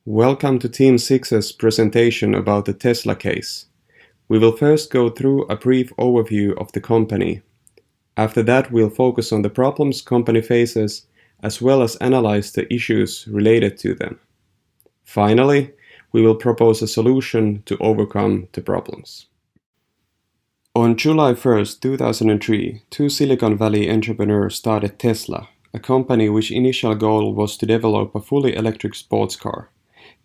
Welcome to Team 6's presentation about the Tesla case. We will first go through a brief overview of the company. After that, we'll focus on the problems company faces, as well as analyze the issues related to them. Finally, we will propose a solution to overcome the problems. On July 1, 2003, two Silicon Valley entrepreneurs started Tesla, a company which initial goal was to develop a fully electric sports car.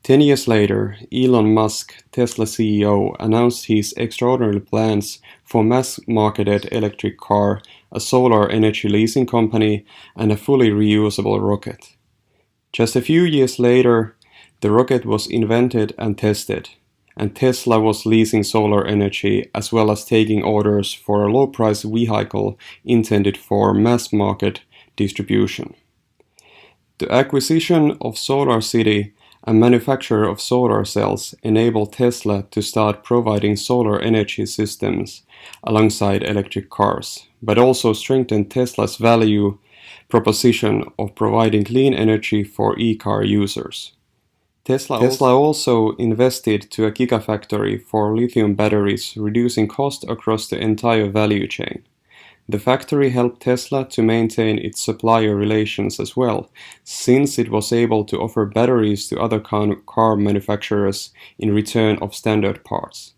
10 years later, Elon Musk, Tesla CEO, announced his extraordinary plans for mass-marketed electric car, a solar energy leasing company, and a fully reusable rocket. Just a few years later, the rocket was invented and tested, and Tesla was leasing solar energy as well as taking orders for a low-price vehicle intended for mass-market distribution. The acquisition of SolarCity, a manufacturer of solar cells, enabled Tesla to start providing solar energy systems alongside electric cars, but also strengthened Tesla's value proposition of providing clean energy for e-car users. Tesla also invested to a gigafactory for lithium batteries, reducing cost across the entire value chain. The factory helped Tesla to maintain its supplier relations as well, since it was able to offer batteries to other car manufacturers in return of standard parts.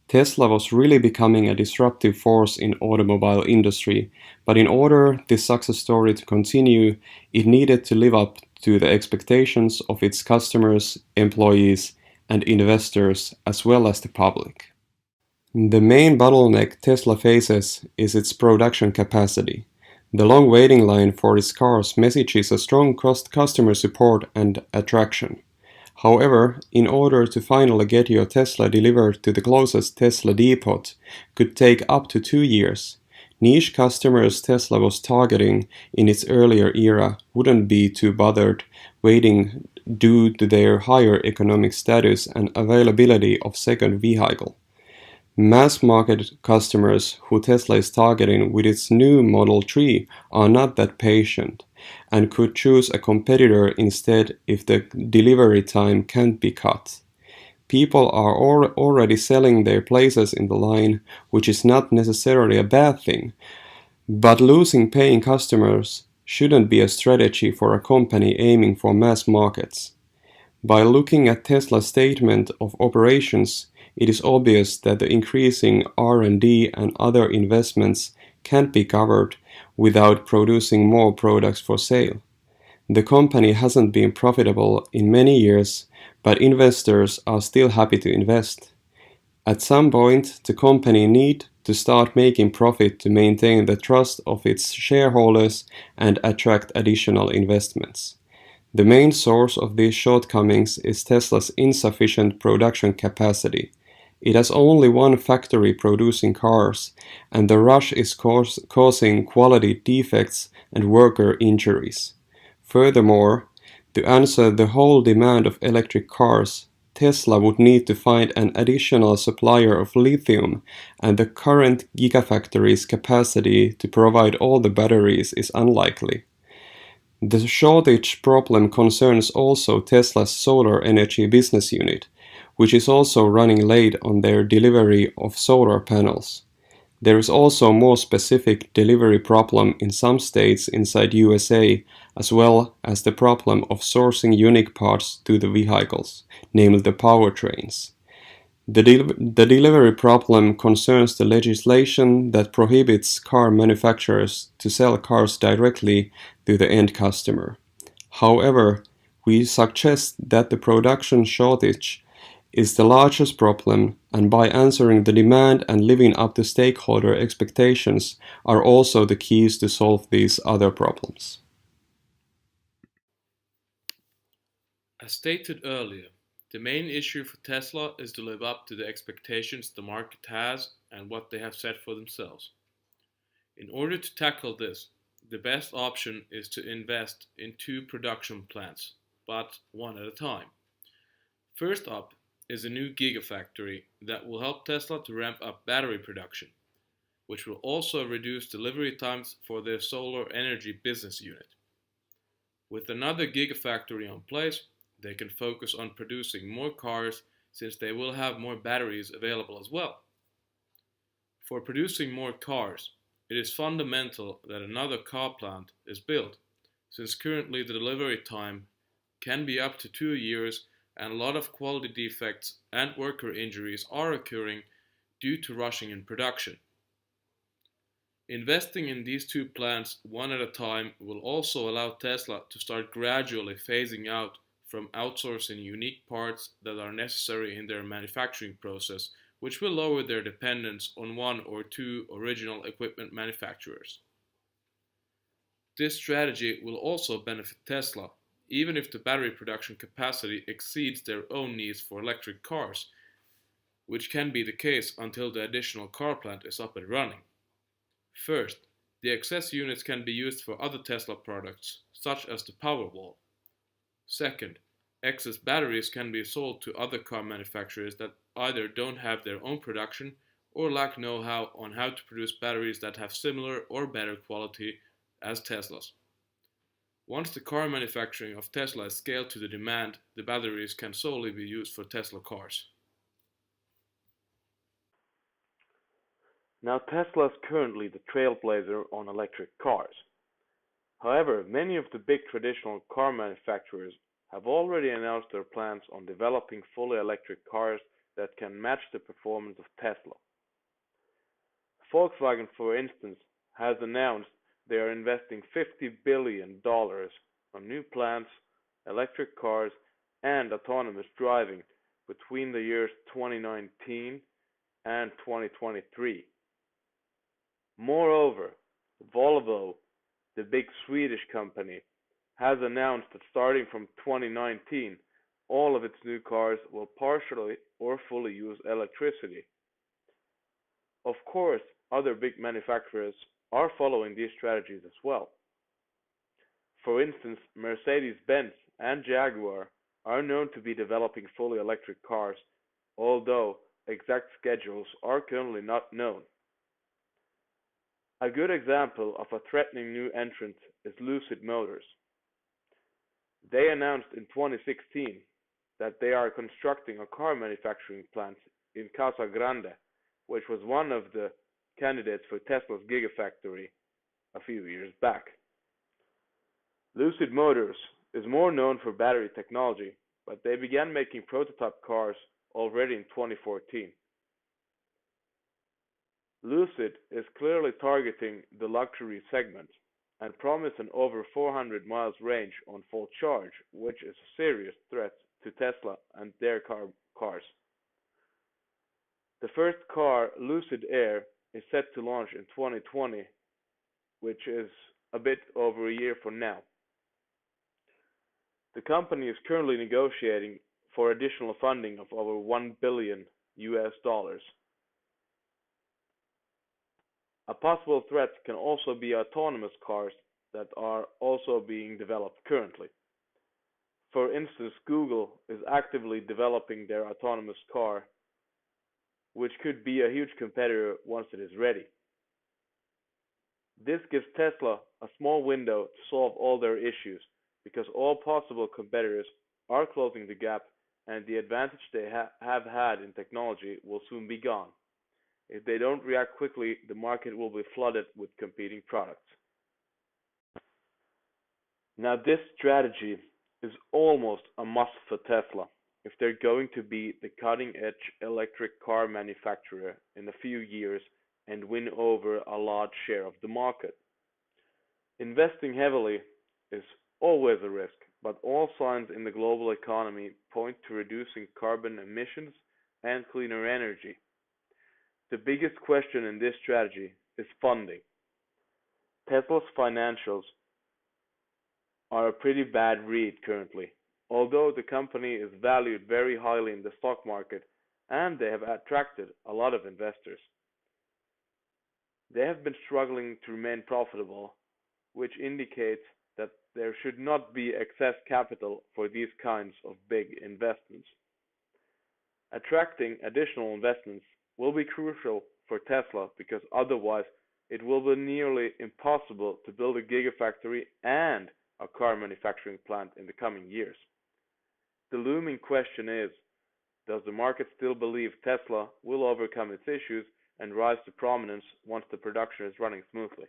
Tesla was really becoming a disruptive force in automobile industry, but in order this success story to continue, it needed to live up to the expectations of its customers, employees, and investors, as well as the public. The main bottleneck Tesla faces is its production capacity. The long waiting line for its cars messages a strong customer support and attraction. However, in order to finally get your Tesla delivered to the closest Tesla depot could take up to 2 years. Niche customers Tesla was targeting in its earlier era wouldn't be too bothered waiting due to their higher economic status and availability of second vehicle. Mass-market customers who Tesla is targeting with its new Model 3 are not that patient and could choose a competitor instead if the delivery time can't be cut. People are already selling their places in the line, which is not necessarily a bad thing, but losing paying customers shouldn't be a strategy for a company aiming for mass markets. By looking at Tesla's statement of operations, it is obvious that the increasing R&D and other investments can't be covered without producing more products for sale. The company hasn't been profitable in many years, but investors are still happy to invest. At some point, the company needs to start making profit to maintain the trust of its shareholders and attract additional investments. The main source of these shortcomings is Tesla's insufficient production capacity. It has only one factory producing cars, and the rush is causing quality defects and worker injuries. Furthermore, to answer the whole demand of electric cars, Tesla would need to find an additional supplier of lithium, and the current gigafactory's capacity to provide all the batteries is unlikely. The shortage problem concerns also Tesla's solar energy business unit, which is also running late on their delivery of solar panels. There is also a more specific delivery problem in some states inside USA, as well as the problem of sourcing unique parts to the vehicles, namely the powertrains. The delivery problem concerns the legislation that prohibits car manufacturers to sell cars directly to the end customer. However, we suggest that the production shortage is the largest problem, and by answering the demand and living up to stakeholder expectations are also the keys to solve these other problems. As stated earlier, the main issue for Tesla is to live up to the expectations the market has and what they have set for themselves. In order to tackle this, the best option is to invest in 2 production plants, but one at a time. First up is a new gigafactory that will help Tesla to ramp up battery production, which will also reduce delivery times for their solar energy business unit. With another gigafactory in place, they can focus on producing more cars since they will have more batteries available as well. For producing more cars, it is fundamental that another car plant is built, since currently the delivery time can be up to 2 years and a lot of quality defects and worker injuries are occurring due to rushing in production. Investing in these two plants one at a time will also allow Tesla to start gradually phasing out from outsourcing unique parts that are necessary in their manufacturing process, which will lower their dependence on one or two original equipment manufacturers. This strategy will also benefit Tesla, even if the battery production capacity exceeds their own needs for electric cars, which can be the case until the additional car plant is up and running. First, the excess units can be used for other Tesla products, such as the Powerwall. Second, excess batteries can be sold to other car manufacturers that either don't have their own production or lack know-how on how to produce batteries that have similar or better quality as Tesla's. Once the car manufacturing of Tesla is scaled to the demand, the batteries can solely be used for Tesla cars. Now, Tesla is currently the trailblazer on electric cars. However, many of the big traditional car manufacturers have already announced their plans on developing fully electric cars that can match the performance of Tesla. Volkswagen, for instance, has announced they are investing $50 billion on new plants, electric cars, and autonomous driving between the years 2019 and 2023. Moreover, Volvo, the big Swedish company, has announced that starting from 2019, all of its new cars will partially or fully use electricity. Of course, other big manufacturers are following these strategies as well. For instance, Mercedes-Benz and Jaguar are known to be developing fully electric cars, although exact schedules are currently not known. A good example of a threatening new entrant is Lucid Motors. They announced in 2016 that they are constructing a car manufacturing plant in Casa Grande, which was one of the candidates for Tesla's Gigafactory a few years back. Lucid Motors is more known for battery technology, but they began making prototype cars already in 2014. Lucid is clearly targeting the luxury segment and promise an over 400 miles range on full charge, which is a serious threat to Tesla and their cars. The first car, Lucid Air, is set to launch in 2020, which is a bit over a year from now. The company is currently negotiating for additional funding of over $1 billion US. A possible threat can also be autonomous cars that are also being developed currently. For instance, Google is actively developing their autonomous car, which could be a huge competitor once it is ready. This gives Tesla a small window to solve all their issues, because all possible competitors are closing the gap and the advantage they have had in technology will soon be gone. If they don't react quickly, the market will be flooded with competing products. Now, this strategy is almost a must for Tesla if they're going to be the cutting-edge electric car manufacturer in a few years and win over a large share of the market. Investing heavily is always a risk, but all signs in the global economy point to reducing carbon emissions and cleaner energy. The biggest question in this strategy is funding. Tesla's financials are a pretty bad read currently, although the company is valued very highly in the stock market and they have attracted a lot of investors. They have been struggling to remain profitable, which indicates that there should not be excess capital for these kinds of big investments. Attracting additional investments will be crucial for Tesla because otherwise it will be nearly impossible to build a gigafactory and a car manufacturing plant in the coming years. The looming question is, does the market still believe Tesla will overcome its issues and rise to prominence once the production is running smoothly?